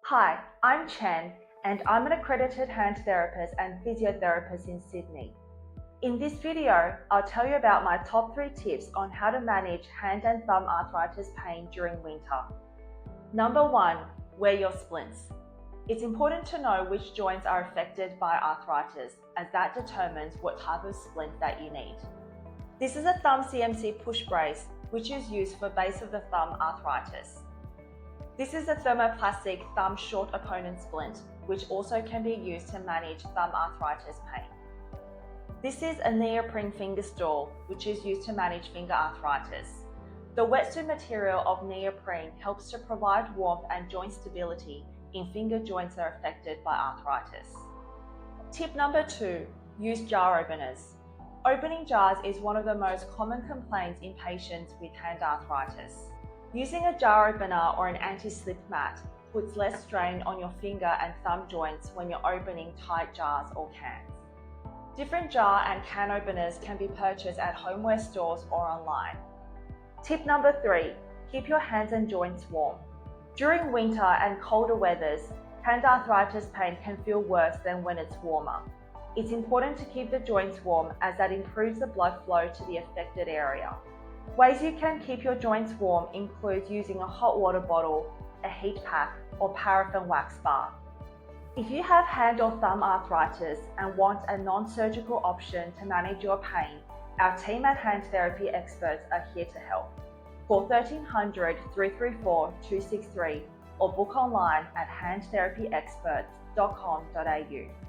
Hi, I'm Chen, and I'm an accredited hand therapist and physiotherapist in Sydney. In this video, I'll tell you about my top 3 tips on how to manage hand and thumb arthritis pain during winter. Number 1, wear your splints. It's important to know which joints are affected by arthritis, as that determines what type of splint that you need. This is a thumb CMC push brace, which is used for base of the thumb arthritis. This is a thermoplastic thumb short opponent splint, which also can be used to manage thumb arthritis pain. This is a neoprene finger stool, which is used to manage finger arthritis. The wetsuit material of neoprene helps to provide warmth and joint stability in finger joints that are affected by arthritis. Tip number 2, use jar openers. Opening jars is one of the most common complaints in patients with hand arthritis. Using a jar opener or an anti-slip mat puts less strain on your finger and thumb joints when you're opening tight jars or cans. Different jar and can openers can be purchased at homeware stores or online. Tip number 3, keep your hands and joints warm. During winter and colder weathers, hand arthritis pain can feel worse than when it's warmer. It's important to keep the joints warm as that improves the blood flow to the affected area. Ways you can keep your joints warm include using a hot water bottle, a heat pack, or paraffin wax bath. If you have hand or thumb arthritis and want a non-surgical option to manage your pain, our team at Hand Therapy Experts are here to help. Call 1300 334 263 or book online at handtherapyexperts.com.au.